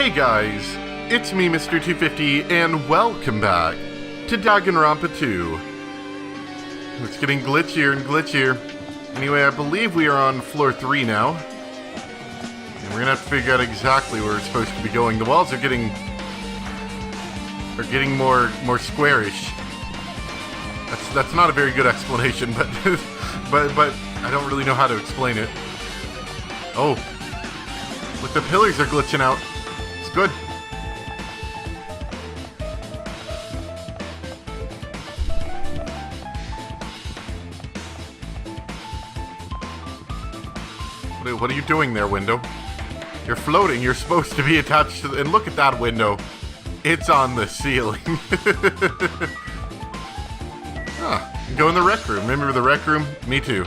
Hey guys, it's me Mr. 250 and welcome back to Danganronpa 2. It's getting glitchier and glitchier. Anyway, I believe we are on floor 3 now. And we're gonna have to figure out exactly where we're supposed to be going. The walls are getting more squarish. That's not a very good explanation, but but I don't really know how to explain it. Oh, look, the pillars are glitching out. It's good. What are you doing there, window? You're floating. You're supposed to be attached to and look at that window. It's on the ceiling. Go in the rec room. Remember the rec room? Me too.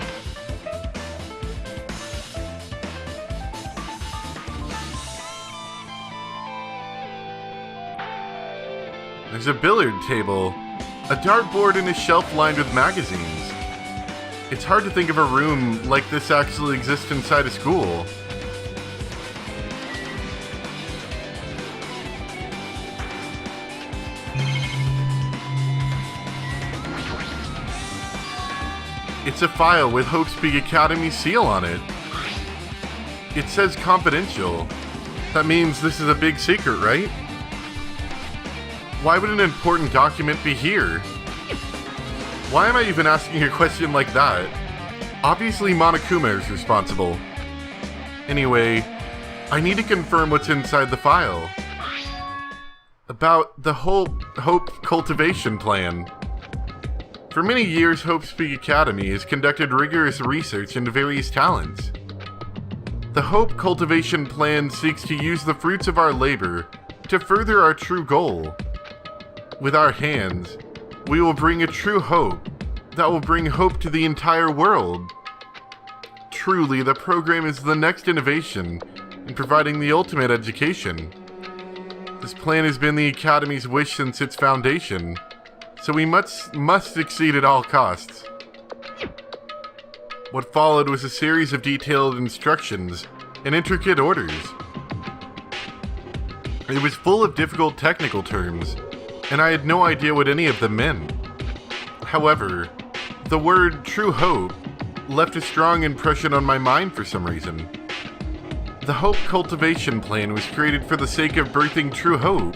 There's a billiard table, a dartboard, and a shelf lined with magazines. It's hard to think of a room like this actually exists inside a school. It's a file with Hope's Peak Academy's seal on it. It says confidential. That means this is a big secret, right? Why would an important document be here? Why am I even asking a question like that? Obviously Monokuma is responsible. Anyway, I need to confirm what's inside the file. About the Hope cultivation plan. For many years, Hope's Peak Academy has conducted rigorous research into various talents. The Hope cultivation plan seeks to use the fruits of our labor to further our true goal. With our hands, we will bring a true hope that will bring hope to the entire world. Truly, the program is the next innovation in providing the ultimate education. This plan has been the Academy's wish since its foundation, so we must succeed at all costs. What followed was a series of detailed instructions and intricate orders. It was full of difficult technical terms, and I had no idea what any of them meant. However, the word true hope left a strong impression on my mind for some reason. The Hope cultivation plan was created for the sake of birthing true hope.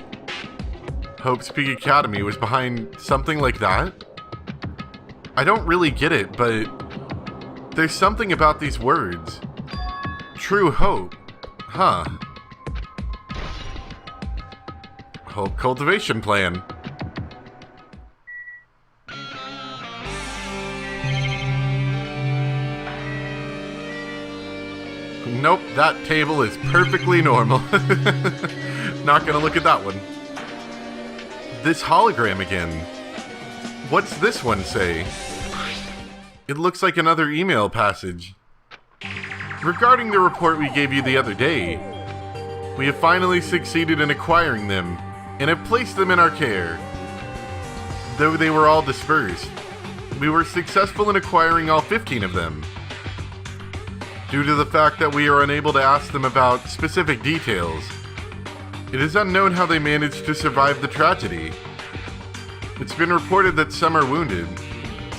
Hope's Peak Academy was behind something like that? I don't really get it, but there's something about these words. True hope. Huh. Hope cultivation plan. Nope, that table is perfectly normal. Not gonna look at that one. This hologram again. What's this one say? It looks like another email passage. Regarding the report we gave you the other day, we have finally succeeded in acquiring them and have placed them in our care. Though they were all dispersed, we were successful in acquiring all 15 of them. Due to the fact that we are unable to ask them about specific details, it is unknown how they managed to survive the tragedy. It's been reported that some are wounded,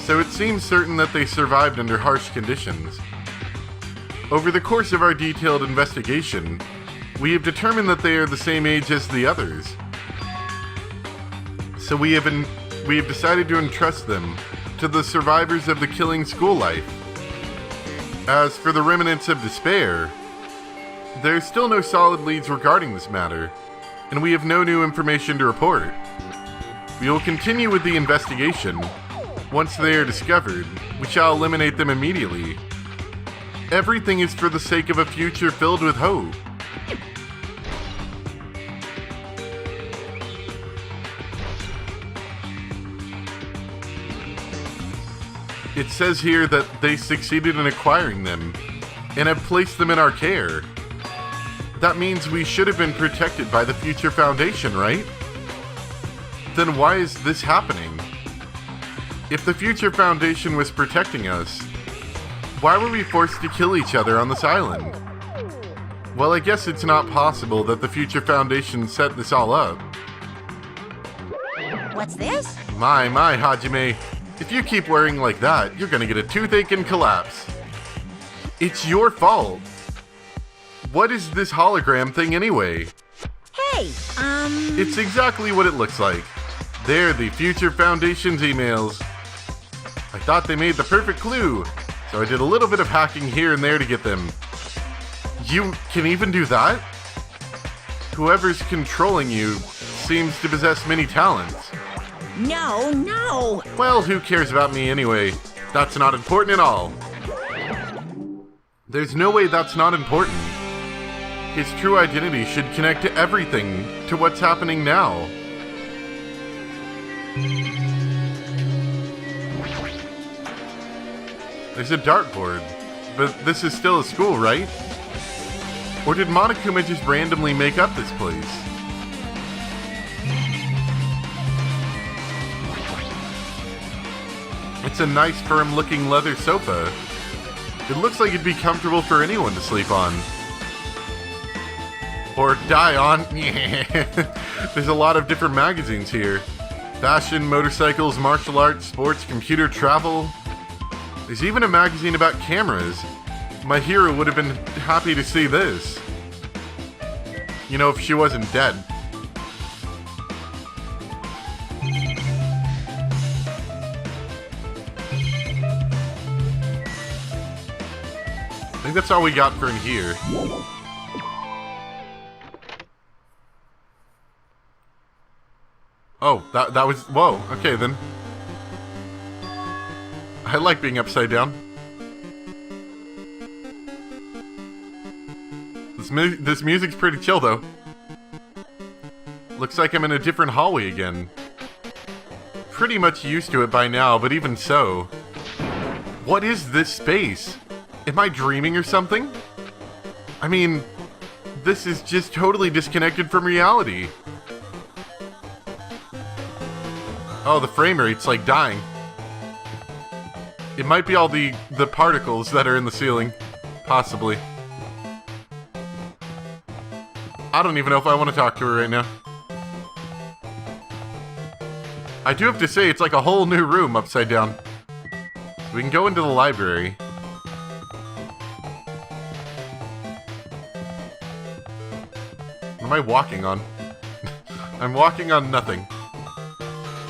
so it seems certain that they survived under harsh conditions. Over the course of our detailed investigation, we have determined that they are the same age as the others. So we have decided to entrust them to the survivors of the killing school life. As for the remnants of despair, there's still no solid leads regarding this matter, and we have no new information to report. We will continue with the investigation. Once they are discovered, we shall eliminate them immediately. Everything is for the sake of a future filled with hope. It says here that they succeeded in acquiring them and have placed them in our care. That means we should have been protected by the Future Foundation, right? Then why is this happening? If the Future Foundation was protecting us, why were we forced to kill each other on this island? Well, I guess it's not possible that the Future Foundation set this all up. What's this? My, Hajime. If you keep worrying like that, you're gonna get a toothache and collapse. It's your fault. What is this hologram thing anyway? Hey, It's exactly what it looks like. They're the Future Foundation's emails. I thought they made the perfect clue, so I did a little bit of hacking here and there to get them. You can even do that? Whoever's controlling you seems to possess many talents. No! Well, who cares about me anyway? That's not important at all. There's no way that's not important. His true identity should connect to everything, to what's happening now. There's a dartboard, but this is still a school, right? Or did Monokuma just randomly make up this place? It's a nice, firm-looking leather sofa. It looks like it'd be comfortable for anyone to sleep on. Or die on. There's a lot of different magazines here. Fashion, motorcycles, martial arts, sports, computer, travel. There's even a magazine about cameras. My hero would have been happy to see this. You know, if she wasn't dead. I think that's all we got for in here. Oh, that was... Whoa, okay then. I like being upside down. This music's pretty chill, though. Looks like I'm in a different hallway again. Pretty much used to it by now, but even so. What is this space? Am I dreaming or something? I mean, this is just totally disconnected from reality. Oh, the frame rate's like dying. It might be all the particles that are in the ceiling. Possibly. I don't even know if I want to talk to her right now. I do have to say, it's like a whole new room upside down. So we can go into the library. What am I walking on? I'm walking on nothing.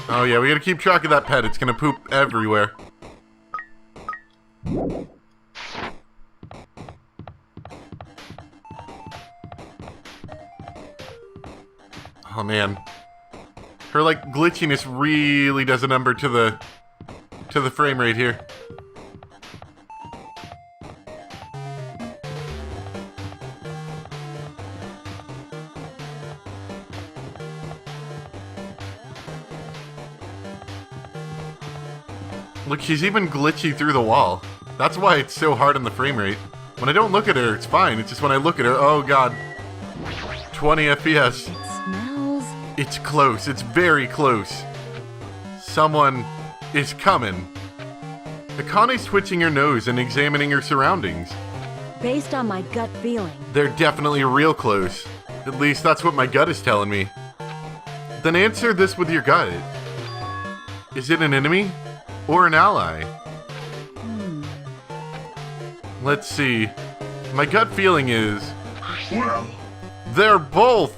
Oh yeah, we gotta keep track of that pet. It's gonna poop everywhere. Oh man. Her like glitchiness really does a number to the frame rate here. Look, she's even glitchy through the wall. That's why it's so hard on the frame rate. When I don't look at her, it's fine. It's just when I look at her, oh god. 20 FPS. It smells. It's close. It's very close. Someone is coming. Akane's twitching her nose and examining her surroundings. Based on my gut feeling. They're definitely real close. At least that's what my gut is telling me. Then answer this with your gut. Is it an enemy? Or an ally? Let's see. My gut feeling is... They're both!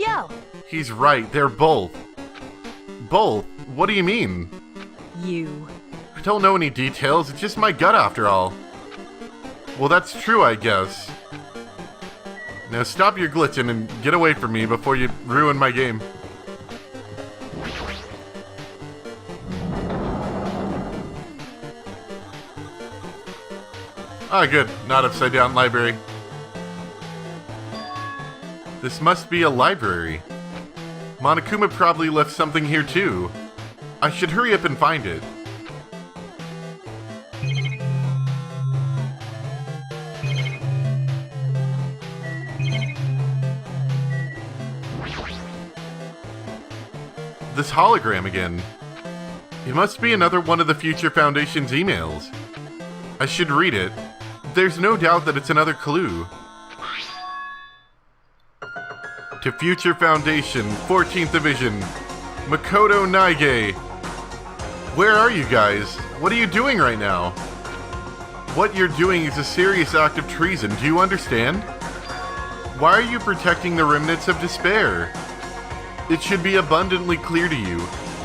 Yo! He's right, they're both. Both? What do you mean? You. I don't know any details, it's just my gut after all. Well, that's true, I guess. Now stop your glitching and get away from me before you ruin my game. Ah, good. Not upside down library. This must be a library. Monokuma probably left something here too. I should hurry up and find it. This hologram again. It must be another one of the Future Foundation's emails. I should read it. There's no doubt that it's another clue. to Future Foundation, 14th Division, Makoto Naige. Where are you guys? What are you doing right now? What you're doing is a serious act of treason, do you understand? Why are you protecting the remnants of despair? It should be abundantly clear to you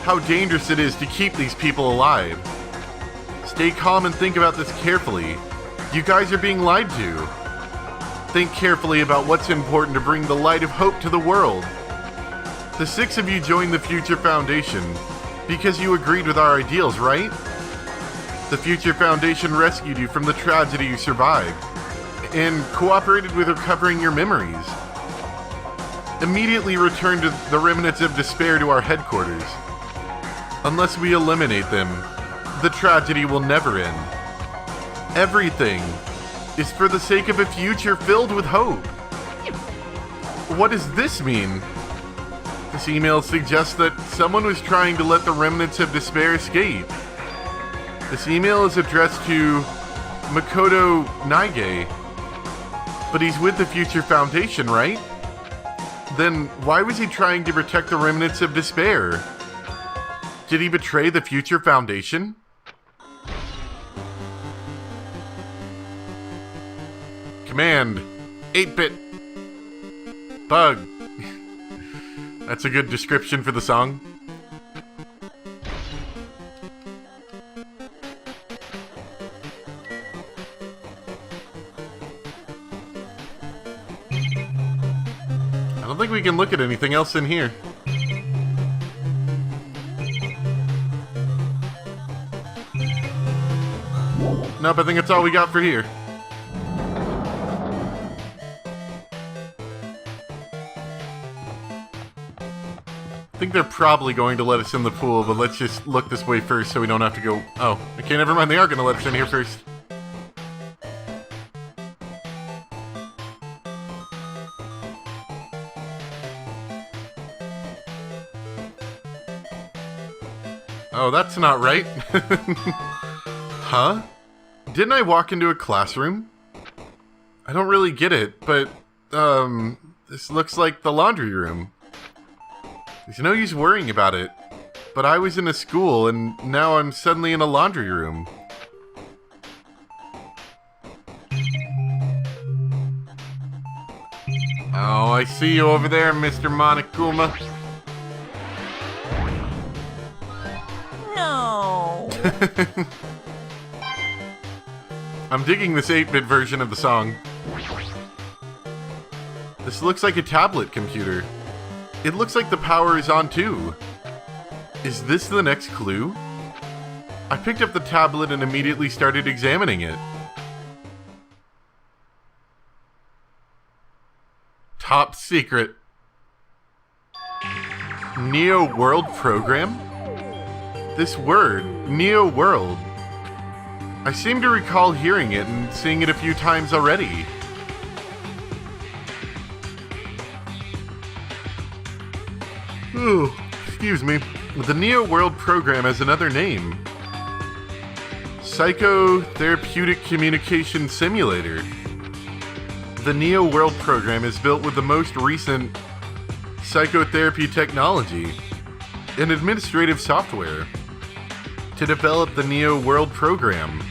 how dangerous it is to keep these people alive. Stay calm and think about this carefully. You guys are being lied to. Think carefully about what's important to bring the light of hope to the world. The 6 of you joined the Future Foundation because you agreed with our ideals, right? The Future Foundation rescued you from the tragedy you survived and cooperated with recovering your memories. Immediately return to the remnants of despair to our headquarters. Unless we eliminate them, the tragedy will never end. Everything is for the sake of a future filled with hope. What does this mean? This email suggests that someone was trying to let the remnants of despair escape. This email is addressed to Makoto Naige, but he's with the Future Foundation, right? Then why was he trying to protect the remnants of despair? Did he betray the Future Foundation? Command 8-bit bug. That's a good description for the song. I don't think we can look at anything else in here. Nope, I think that's all we got for here. I think they're probably going to let us in the pool, but let's just look this way first so we don't have to go... Oh, okay, never mind, they are going to let us in here first. Oh, that's not right. Huh? Didn't I walk into a classroom? I don't really get it, but, this looks like the laundry room. There's no use worrying about it, but I was in a school and now I'm suddenly in a laundry room. Oh, I see you over there, Mr. Monokuma. No. I'm digging this 8-bit version of the song. This looks like a tablet computer. It looks like the power is on too. Is this the next clue? I picked up the tablet and immediately started examining it. Top secret. Neo World program? This word, Neo World. I seem to recall hearing it and seeing it a few times already. Oh, excuse me. The Neo World program has another name. Psychotherapeutic Communication Simulator. The Neo World program is built with the most recent psychotherapy technology and administrative software to develop the Neo World program.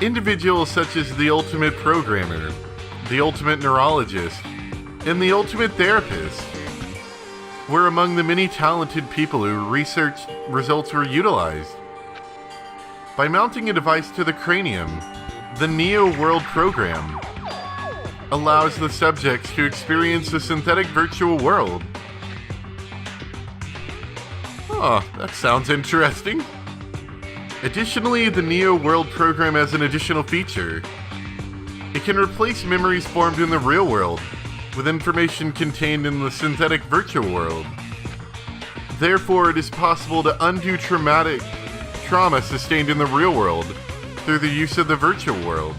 Individuals such as the Ultimate Programmer, the Ultimate Neurologist, and the Ultimate Therapist were among the many talented people whose research results were utilized. By mounting a device to the cranium, the Neo World program allows the subjects to experience a synthetic virtual world. Oh, that sounds interesting. Additionally, the Neo World program has an additional feature. It can replace memories formed in the real world with information contained in the synthetic virtual world. Therefore, it is possible to undo trauma sustained in the real world through the use of the virtual world.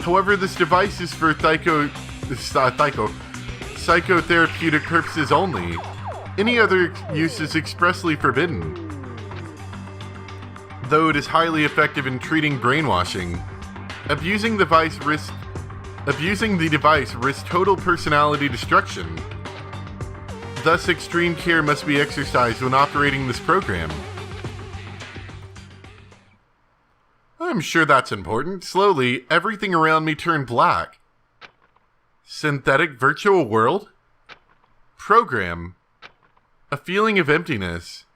However, this device is for psychotherapeutic purposes only. Any other use is expressly forbidden. Though it is highly effective in treating brainwashing, abusing the device risks Abusing the device risks total personality destruction. Thus, extreme care must be exercised when operating this program. I'm sure that's important. Slowly, everything around me turned black. Synthetic virtual world? Program. A feeling of emptiness.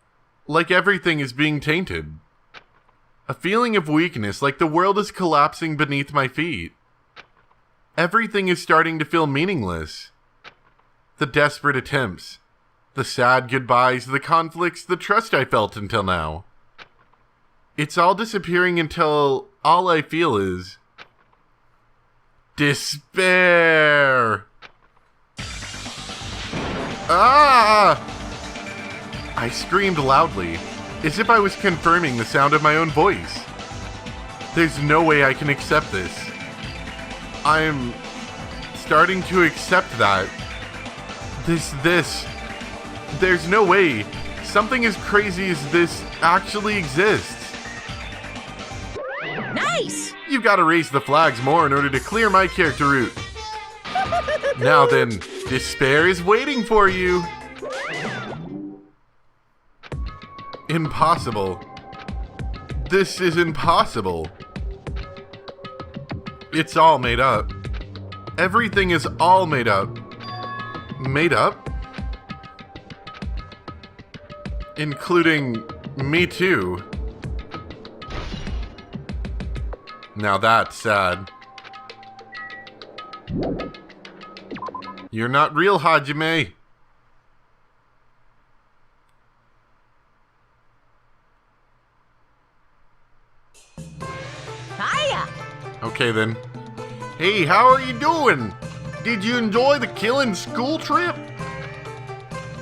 Like everything is being tainted. A feeling of weakness, like the world is collapsing beneath my feet. Everything is starting to feel meaningless. The desperate attempts. The sad goodbyes, the conflicts, the trust I felt until now. It's all disappearing until all I feel is despair. Ah! I screamed loudly, as if I was confirming the sound of my own voice. There's no way I can accept this. I'm starting to accept that. There's no way something as crazy as this actually exists. Nice! You've got to raise the flags more in order to clear my character route. Now then, despair is waiting for you. Impossible. This is impossible. It's all made up. Everything is all made up. Made up? Including me too. Now that's sad. You're not real, Hajime. Hiya! Okay then. Hey, how are you doing? Did you enjoy the killing school trip?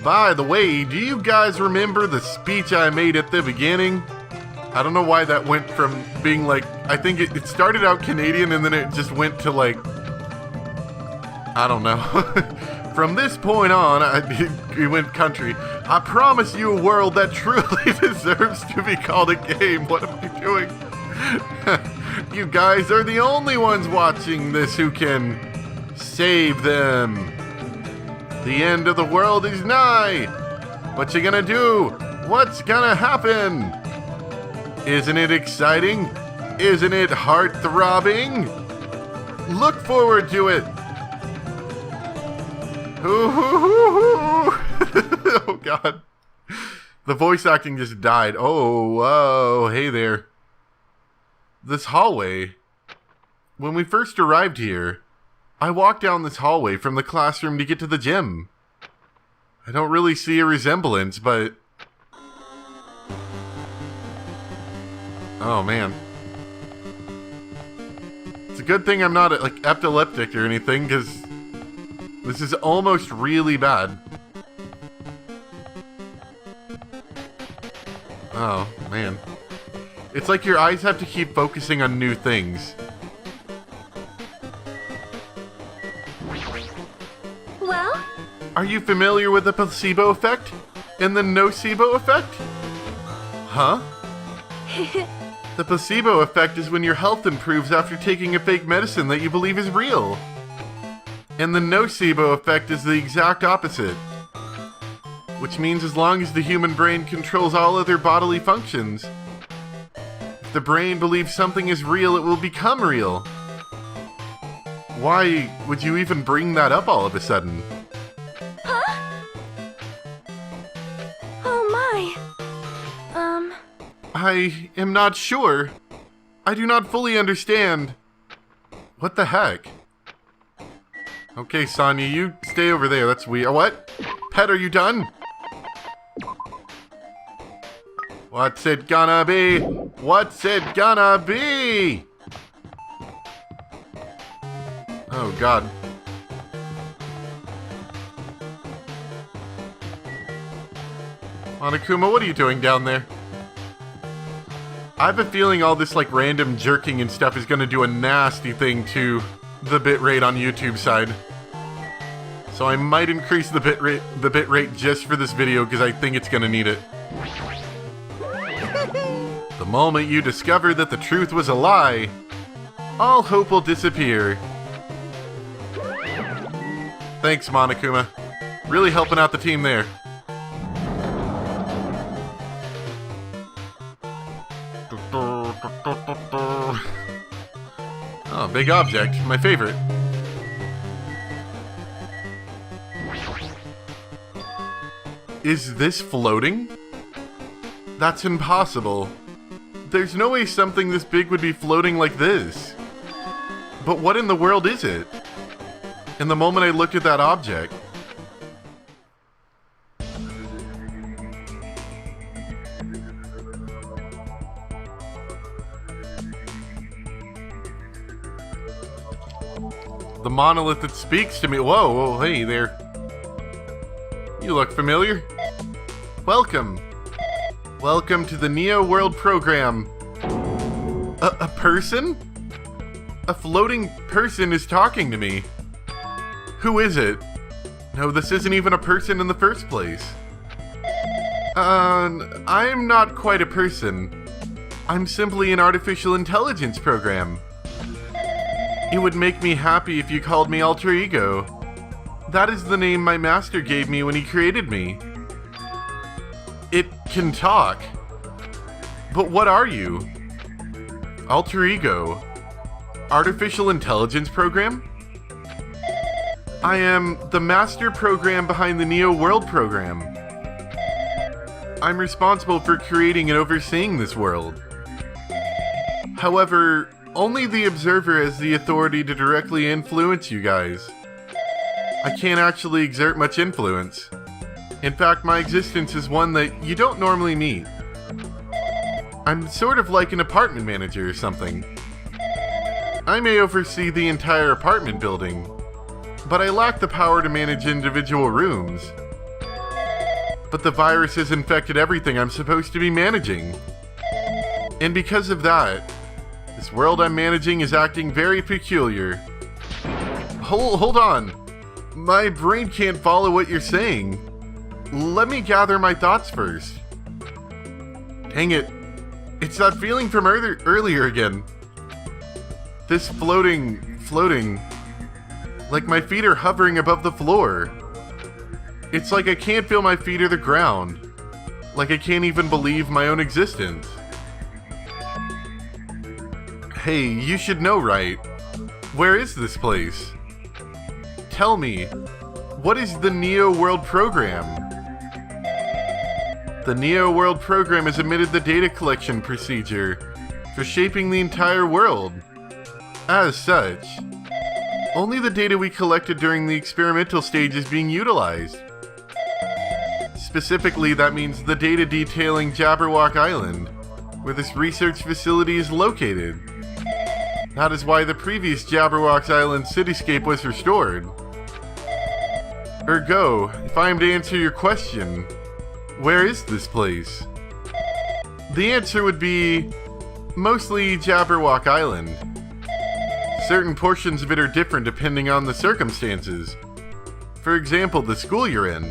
By the way, do you guys remember the speech I made at the beginning? I don't know why that went from being like, I think it started out Canadian and then it just went to like, I don't know. From this point on, it went country. I promise you a world that truly deserves to be called a game. What am I doing? You guys are the only ones watching this who can save them. The end of the world is nigh. What you gonna do? What's gonna happen? Isn't it exciting? Isn't it heart-throbbing? Look forward to it. Oh god. The voice acting just died. Oh, whoa, hey there. This hallway. When we first arrived here, I walked down this hallway from the classroom to get to the gym. I don't really see a resemblance, but... Oh, man. It's a good thing I'm not, like, epileptic or anything, because this is almost really bad. Oh, man. It's like your eyes have to keep focusing on new things. Well? Are you familiar with the placebo effect? And the nocebo effect? Huh? The placebo effect is when your health improves after taking a fake medicine that you believe is real. And the nocebo effect is the exact opposite. Which means as long as the human brain controls all other bodily functions, if the brain believes something is real, it will become real. Why would you even bring that up all of a sudden? Huh? Oh my. I am not sure. I do not fully understand. What the heck? Okay, Sonya, you stay over there. That's weird. What? Pet, are you done? What's it gonna be? What's it gonna be? Oh, God. Monokuma, what are you doing down there? I have a feeling all this, like, random jerking and stuff is gonna do a nasty thing to the bitrate on YouTube side. So I might increase the bitrate just for this video because I think it's gonna need it. The moment you discover that the truth was a lie, all hope will disappear. Thanks, Monokuma. Really helping out the team there. Oh, big object. My favorite. Is this floating? That's impossible. There's no way something this big would be floating like this. But what in the world is it? In the moment I looked at that object, the monolith that speaks to me. Whoa, whoa, hey there. You look familiar. Welcome. Welcome to the Neo World program. A person? A floating person is talking to me. Who is it? No, this isn't even a person in the first place. I'm not quite a person. I'm simply an artificial intelligence program. It would make me happy if you called me alter ego. That is the name my master gave me when he created me. It can talk. But what are you? Alter ego. Artificial intelligence program? I am the master program behind the Neo World program. I'm responsible for creating and overseeing this world. However, only the observer has the authority to directly influence you guys. I can't actually exert much influence. In fact, my existence is one that you don't normally meet. I'm sort of like an apartment manager or something. I may oversee the entire apartment building, but I lack the power to manage individual rooms. But the virus has infected everything I'm supposed to be managing. And because of that, this world I'm managing is acting very peculiar. Hold on. My brain can't follow what you're saying. Let me gather my thoughts first. Dang it. It's that feeling from earlier again. This floating, like my feet are hovering above the floor. It's like I can't feel my feet or the ground. Like I can't even believe my own existence. Hey, you should know, right? Where is this place? Tell me, what is the Neo World program? The Neo World program has omitted the data collection procedure for shaping the entire world. As such, only the data we collected during the experimental stage is being utilized. Specifically, that means the data detailing Jabberwock Island, where this research facility is located. That is why the previous Jabberwock Island cityscape was restored. Ergo, if I am to answer your question, where is this place? The answer would be mostly Jabberwock Island. Certain portions of it are different depending on the circumstances. For example, the school you're in.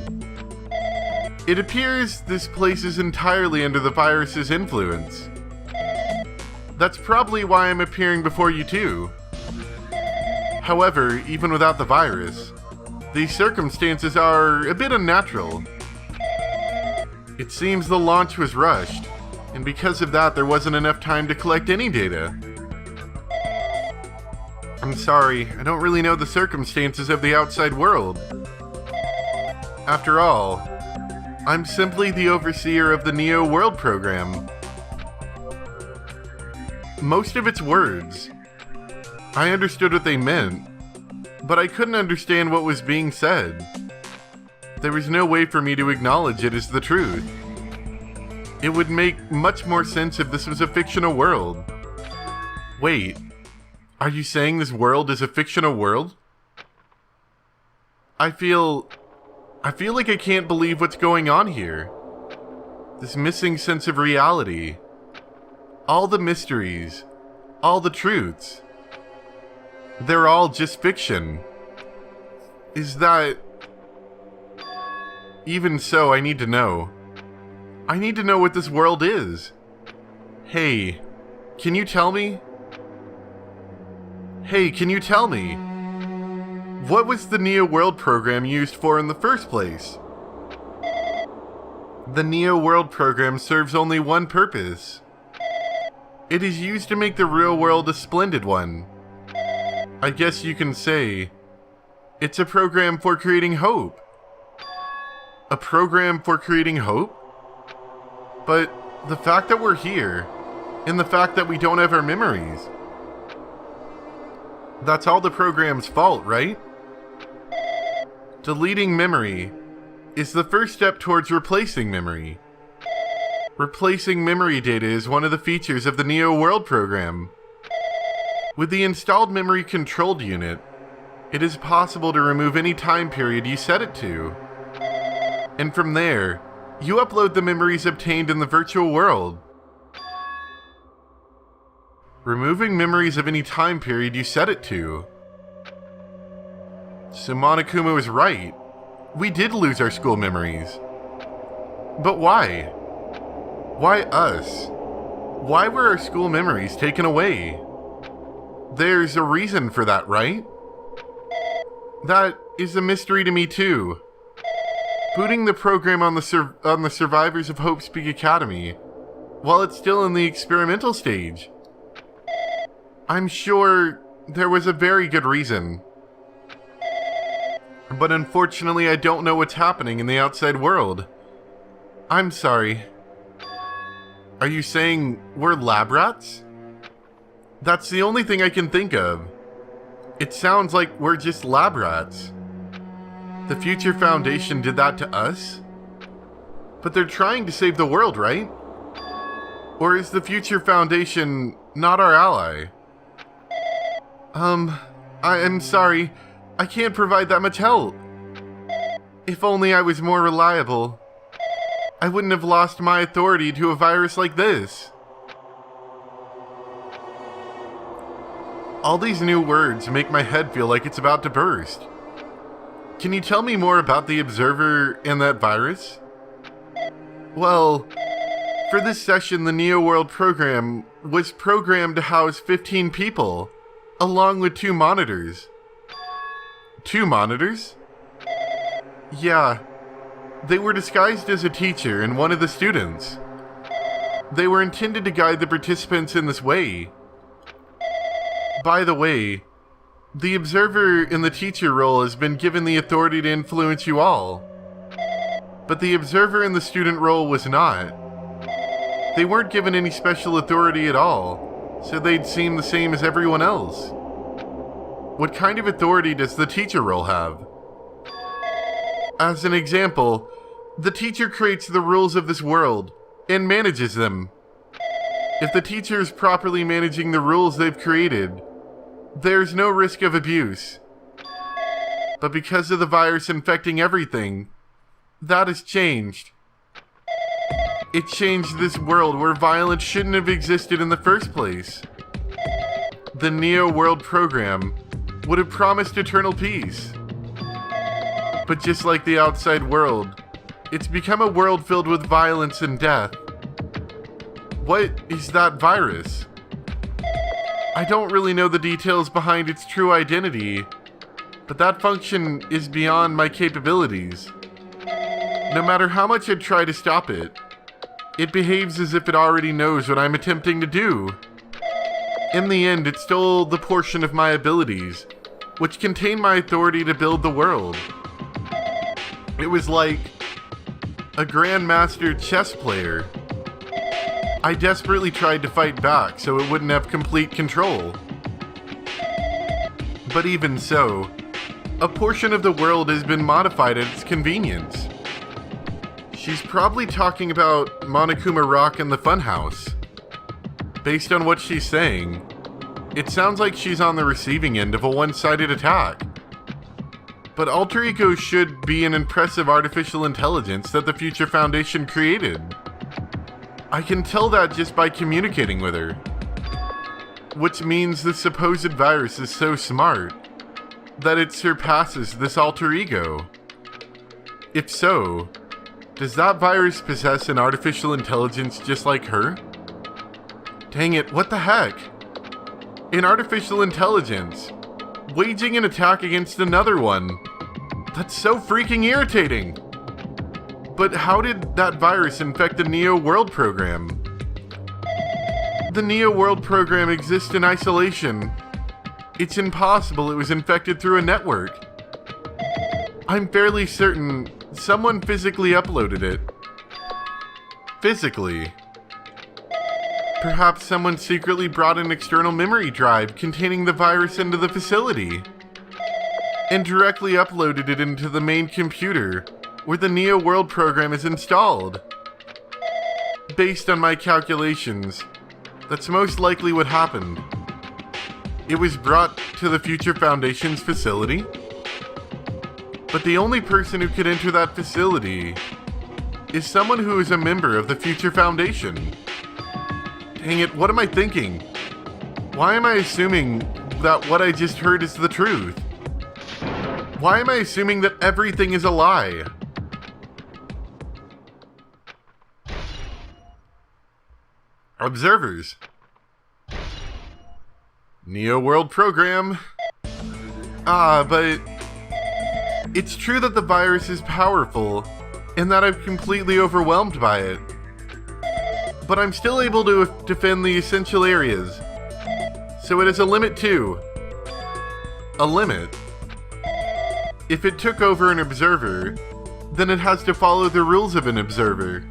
It appears this place is entirely under the virus's influence. That's probably why I'm appearing before you too. However, even without the virus, these circumstances are a bit unnatural. It seems the launch was rushed, and because of that there wasn't enough time to collect any data. I'm sorry, I don't really know the circumstances of the outside world. After all, I'm simply the overseer of the Neo World program. Most of its words, I understood what they meant, but I couldn't understand what was being said. There was no way for me to acknowledge it as the truth. It would make much more sense if this was a fictional world. Wait, are you saying this world is a fictional world? I feel like I can't believe what's going on here. This missing sense of reality. All the mysteries. All the truths. They're all just fiction. Is that... Even so, I need to know. I need to know what this world is. Hey, can you tell me? Hey, can you tell me? What was the Neo World program used for in the first place? The Neo World program serves only one purpose. It is used to make the real world a splendid one. I guess you can say it's a program for creating hope. A program for creating hope? But the fact that we're here, and the fact that we don't have our memories, that's all the program's fault, right? Deleting memory is the first step towards replacing memory. Replacing memory data is one of the features of the Neo World program. With the installed memory controlled unit, it is possible to remove any time period you set it to. And from there, you upload the memories obtained in the virtual world. Removing memories of any time period you set it to. So Monokuma was right. We did lose our school memories. But why? Why us? Why were our school memories taken away? There's a reason for that, right? That is a mystery to me too. Booting the program on the survivors of Hope's Peak Academy, while it's still in the experimental stage. I'm sure there was a very good reason. But unfortunately, I don't know what's happening in the outside world. I'm sorry. Are you saying we're lab rats? That's the only thing I can think of. It sounds like we're just lab rats. The Future Foundation did that to us? But they're trying to save the world, right? Or is the Future Foundation not our ally? I'm sorry. I can't provide that much help. If only I was more reliable, I wouldn't have lost my authority to a virus like this. All these new words make my head feel like it's about to burst. Can you tell me more about the Observer and that virus? Well, for this session, the Neo World program was programmed to house 15 people, along with 2 monitors. 2 monitors? Yeah. They were disguised as a teacher and one of the students. They were intended to guide the participants in this way. By the way, the observer in the teacher role has been given the authority to influence you all. But the observer in the student role was not. They weren't given any special authority at all, so they'd seem the same as everyone else. What kind of authority does the teacher role have? As an example, the teacher creates the rules of this world and manages them. If the teacher is properly managing the rules they've created, there's no risk of abuse. But because of the virus infecting everything, that has changed. It changed this world where violence shouldn't have existed in the first place. The Neo World program would have promised eternal peace. But just like the outside world, it's become a world filled with violence and death. What is that virus? I don't really know the details behind its true identity, but that function is beyond my capabilities. No matter how much I try to stop it, it behaves as if it already knows what I'm attempting to do. In the end, it stole the portion of my abilities, which contained my authority to build the world. It was like a grandmaster chess player. I desperately tried to fight back so it wouldn't have complete control. But even so, a portion of the world has been modified at its convenience. She's probably talking about Monokuma Rock and the Funhouse. Based on what she's saying, it sounds like she's on the receiving end of a one-sided attack. But Alter Ego should be an impressive artificial intelligence that the Future Foundation created. I can tell that just by communicating with her. Which means the supposed virus is so smart that it surpasses this Alter Ego. If so, does that virus possess an artificial intelligence just like her? Dang it, what the heck? An artificial intelligence? waging an attack against another one. That's so freaking irritating. But how did that virus infect the Neo World program? The Neo World program exists in isolation. It's impossible it was infected through a network. I'm fairly certain someone physically uploaded it. Physically. Perhaps someone secretly brought an external memory drive containing the virus into the facility and directly uploaded it into the main computer where the Neo World program is installed. Based on my calculations, that's most likely what happened. It was brought to the Future Foundation's facility, but the only person who could enter that facility is someone who is a member of the Future Foundation. Dang it, what am I thinking? Why am I assuming that what I just heard is the truth? Why am I assuming that everything is a lie? Observers. Neo World program. But it's true that the virus is powerful and that I'm completely overwhelmed by it. But I'm still able to defend the essential areas. So it has a limit too. A limit? If it took over an observer, then it has to follow the rules of an observer.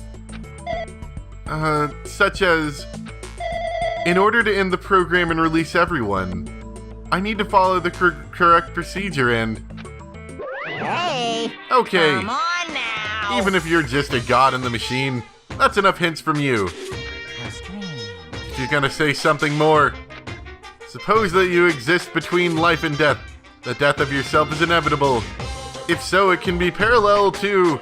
Such as, in order to end the program and release everyone, I need to follow the correct procedure and... Hey! Okay, Come on now! even if you're just a god in the machine, that's enough hints from you. If you're gonna say something more, suppose that you exist between life and death. The death of yourself is inevitable. If so, it can be parallel to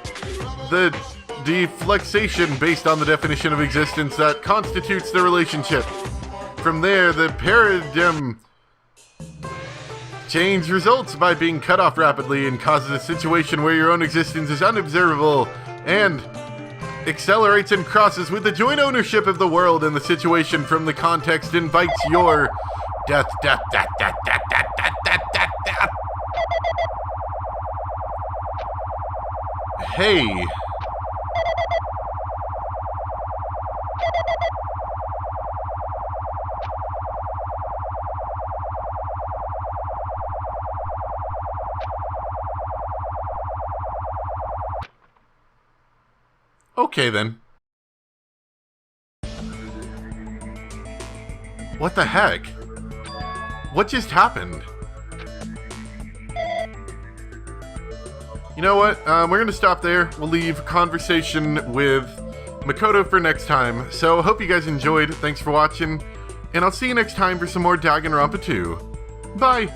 the deflexation based on the definition of existence that constitutes the relationship. From there, the paradigm change results by being cut off rapidly and causes a situation where your own existence is unobservable and accelerates and crosses with the joint ownership of the world, and the situation from the context invites your death. Hey. Okay then. What the heck? What just happened? You know what? We're going to stop there. We'll leave conversation with Makoto for next time. So I hope you guys enjoyed. Thanks for watching. And I'll see you next time for some more Danganronpa 2. Bye!